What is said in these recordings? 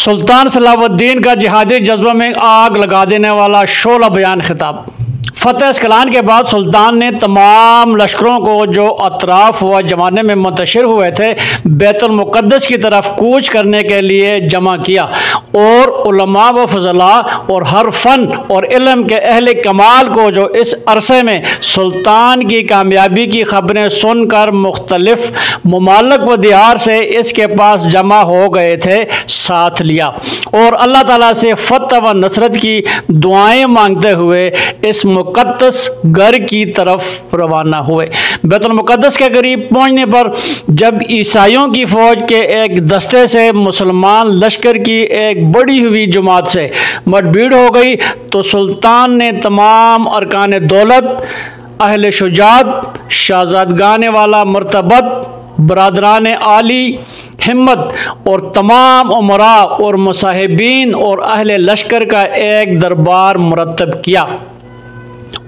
सुल्तान सलाहुद्दीन का जिहादी जज्बा में आग लगा देने वाला शोला बयान खिताब। फतेह अस्कलान के बाद सुल्तान ने तमाम लश्करों को जो अतराफ व जमाने में मुंतशिर हुए थे बैतुल मुक़द्दस की तरफ कूच करने के लिए जमा किया और उलमा व फज़ला और हर फ़न और इल्म के अहले कमाल को जो इस अरसे में सुल्तान की कामयाबी की खबरें सुनकर मुख्तलिफ ममालिक व दियार से इसके पास जमा हो गए थे साथ लिया और अल्लाह ताला से फतह व नसरत की दुआएं मांगते हुए इस मुक़द्दस घर की तरफ रवाना हुए। बैतुल मुक़द्दस के करीब पहुंचने पर जब ईसाइयों की फ़ौज के एक दस्ते से मुसलमान लश्कर की एक बड़ी हुई जमात से मुठभेड़ हो गई तो सुल्तान ने तमाम अरकान दौलत, अहले शुजात, शहज़ादगाने वाला मर्तबत, बरादरान आली हिम्मत और तमाम उमरा और मुसाहिबीन और अहले लश्कर का एक दरबार मुरतब किया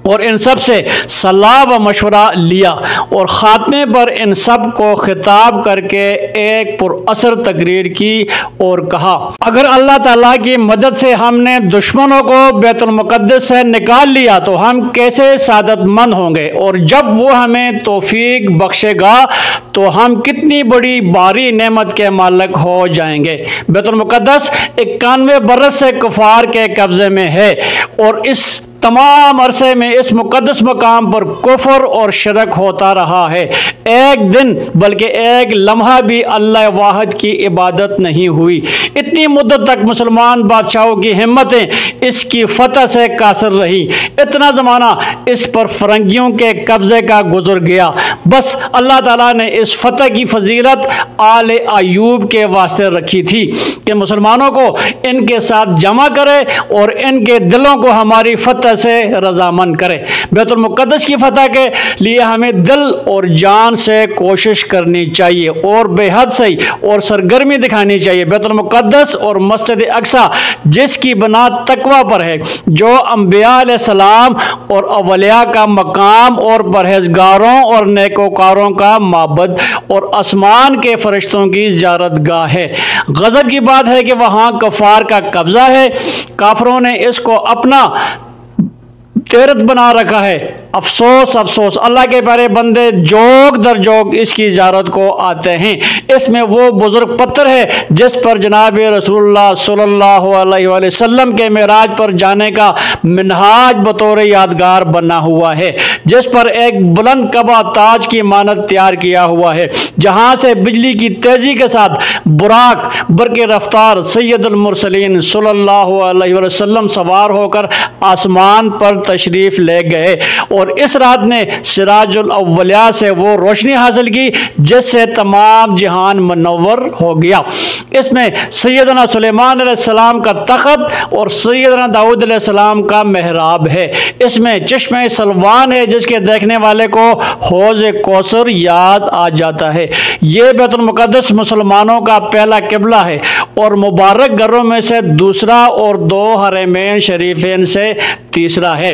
और इन सब से सलाह व मशवरा लिया और ख़ात्मे पर इन सब को खिताब करके एक पुरअसर तकरीर की और कहा, अगर अल्लाह ताला की मदद से हमने दुश्मनों को बैतुल मुक़द्दस से निकाल लिया तो हम कैसे सादतमंद होंगे और जब वो हमें तौफीक बख्शेगा तो हम कितनी बड़ी भारी नेमत के मालिक हो जाएंगे। बैतुल मुक़द्दस 91 बरस से कुफार के कब्ज़े में है और इस तमाम अरसे में इस मुक़द्दस मकाम पर कुफ्र और शिरक होता रहा है। एक दिन बल्कि एक लम्हा भी अल्लाह वाहिद की इबादत नहीं हुई। इतनी मुद्दत तक मुसलमान बादशाहों की हिम्मतें इसकी फतह से कासर रही। इतना ज़माना इस पर फरंगियों के कब्ज़े का गुजर गया। बस अल्लाह ताला ने इस फतह की फजीलत आले अयूब के वास्ते रखी थी कि मुसलमानों को इनके साथ जमा करे और इनके दिलों को हमारी फतह से रजामंद करे। बैतुल मुक़द्दस की फतह के लिए हमें दिल और जान से कोशिश करनी चाहिए और बेहद सही और सरगर्मी दिखानी चाहिए। बैतुल मुक़द्दस और मस्जिद अक्सा जिसकी बना तकवा पर है, जो अंबिया अलैहिस्सलाम और अवलिया का मकाम और परहेजगारों और नेकोकारों का माबद और आसमान के फरिश्तों की ज़ियारतगाह है। गज़ब की बात है कि वहाँ कफ़ार का कब्ज़ा है। काफरों ने इसको अपना तीर्थ बना रखा है। अफसोस अफसोस, अल्लाह के प्यारे बंदे जोग दर जोग इसकी ज़ियारत को आते हैं। इसमें वो बुज़ुर्ग पत्थर है जिस पर जनाब रसूलुल्लाह सल्लल्लाहु अलैहि वसल्लम के मेराज पर जाने का मिनहाज बतौर यादगार बना हुआ है, जिस पर एक बुलंद कबा ताज की मानद तैयार किया हुआ है, जहाँ से बिजली की तेज़ी के साथ बुराक बरके रफ्तार सैयदुल मुरसलीन सल्लल्लाहु अलैहि वसल्लम सवार होकर आसमान पर तशरीफ़ ले गए और इस रात ने सिराजुल अव्वलिया से वो रोशनी हासिल की जिससे तमाम जहान मुनव्वर हो गया। इसमें सैयदना सुलेमान अलैहिस्सलाम का तख्त और सैयदना दाऊद अलैहिस्सलाम का मेहराब है। इसमें चश्मे सलवान है जिसके देखने वाले को हौज़ कौसर याद आ जाता है। ये बैतुल मुक़द्दस मुसलमानों का पहला किबला है और मुबारक घरों में से दूसरा और 2 हरमैन शरीफैन से तीसरा है।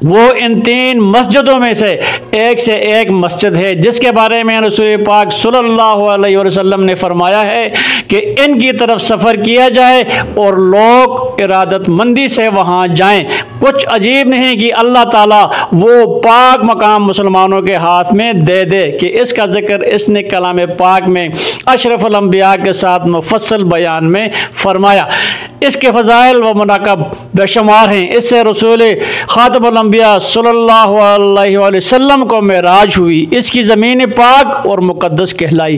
वो इन 3 मस्जिदों में से एक मस्जिद है जिसके बारे में रसूल पाक सल्लल्लाहु अलैहि वसल्लम ने फरमाया है कि इनकी तरफ सफ़र किया जाए और लोग इरादतमंदी से वहाँ जाएं। कुछ अजीब नहीं कि अल्लाह ताला वो पाक मकाम मुसलमानों के हाथ में दे दे कि इसका जिक्र इसने कलाम पाक में अशरफुल अंबिया के साथ मुफस्सल बयान में फरमाया। इसके फ़ज़ाइल व मनाक़िब बेशुमार हैं। इससे रसूल ख़ातमुल अंबिया सल्लल्लाहु अलैहि वसल्लम को मेराज हुई। इसकी ज़मीन पाक और मुक़द्दस कहलाई।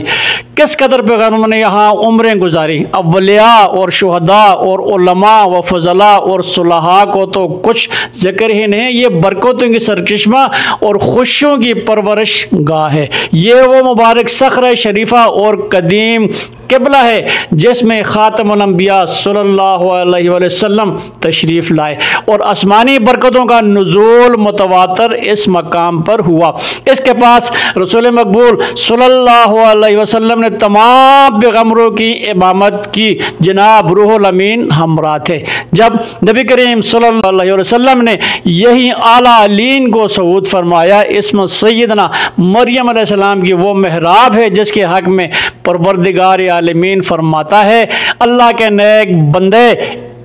किस कदर पैगम्बर ने यहाँ उम्रें गुजारी। अव्लिया और शुहदा और उलमा व फज़ला और सुलहा को तो कुछ जिक्र ही नहीं। ये बरकतों की सरचश्मा और खुशियों की परवरिश गाह है। ये वो मुबारक सखरा शरीफा और कदीम किबला है जिसमें ख़ातमुल अंबिया सल्लल्लाहु अलैहि वसल्लम तशरीफ़ लाए और आसमानी बरकतों का नुज़ूल मुतवातर इस मकाम पर हुआ। इसके पास रसूल मकबूल सल्लल्लाहु अलैहि वसल्लम ने तमाम पैगम्बरों की इमामत की। जनाब रूहुल अमीन हमरा थे। जब नबी करीम सल्लल्लाहु अलैहि वसल्लम ने यही आला अलीन को सऊद फरमाया, इसमें सैयदना मरियम अलैहिस्सलाम की वो मेहराब है जिसके हक़ में परवरदिगार आलमीन फरमाता है, अल्लाह के नेक बंदे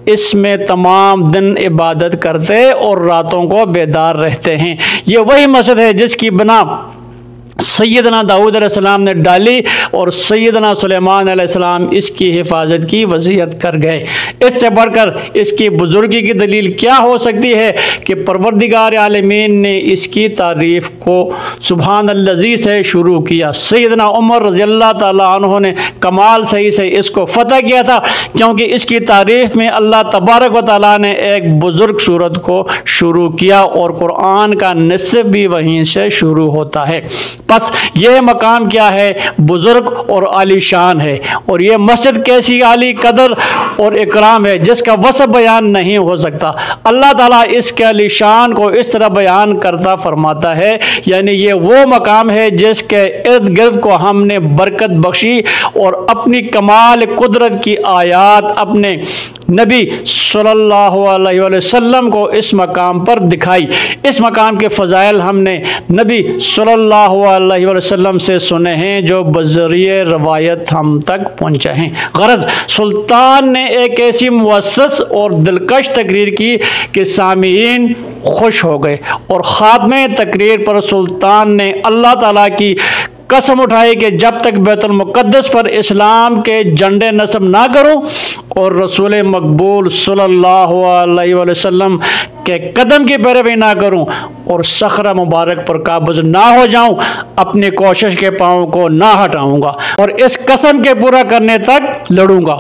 इसमें तमाम दिन इबादत करते और रातों को बेदार रहते हैं। ये वही मस्जिद है जिसकी बना सैयदना दाऊद अलैहिस्सलाम ने डाली और सैयदना सुलेमान अलैहिस्सलाम इसकी हिफाजत की वसीयत कर गए। इससे बढ़कर इसकी बुजुर्गी की दलील क्या हो सकती है कि परवरदिगार आलमीन ने इसकी तारीफ़ को सुभान अल्लज़ी से शुरू किया। सैयदना उमर रज़ियल्लाहु ताला अन्हु ने कमाल सही से इसको फ़तह किया था, क्योंकि इसकी तारीफ़ में अल्लाह तबारक व तआला ने एक बुज़ुर्ग सूरत को शुरू किया और कुरान का निस्फ़ भी वहीं से शुरू होता है। बस ये मकाम क्या है, बुजुर्ग और आलीशान है। और ये मस्जिद कैसी आली कदर और इकराम है जिसका वस्फ़ बयान नहीं हो सकता। अल्लाह ताला इसके आलीशान को इस तरह बयान करता फरमाता है, यानी ये वो मकाम है जिसके इर्द गिर्द को हमने बरकत बख्शी और अपनी कमाल कुदरत की आयात अपने नबी सल्लल्लाहु अलैहि वसल्लम को इस मकाम पर दिखाई। इस मकाम के फ़ज़ाइल हमने नबी सल्लल्लाहु अलैहि वसल्लम से सुने हैं जो बज़रिए रवायत हम तक पहुँचे हैं। गरज सुल्तान ने एक ऐसी मुअस्सस और दिलकश तकरीर की कि सामीन खुश हो गए और ख़ात्मे तकरीर पर सुल्तान ने अल्लाह ताला की कसम उठाई कि जब तक बैतुल मुक़द्दस पर इस्लाम के झंडे नस्ब ना करूं और रसूल मकबूल सल्लल्लाहु अलैहि वसल्लम के कदम की पैरवी ना करूं और सखरा मुबारक पर काबिज ना हो जाऊं, अपनी कोशिश के पाँव को ना हटाऊंगा और इस कसम के पूरा करने तक लड़ूंगा।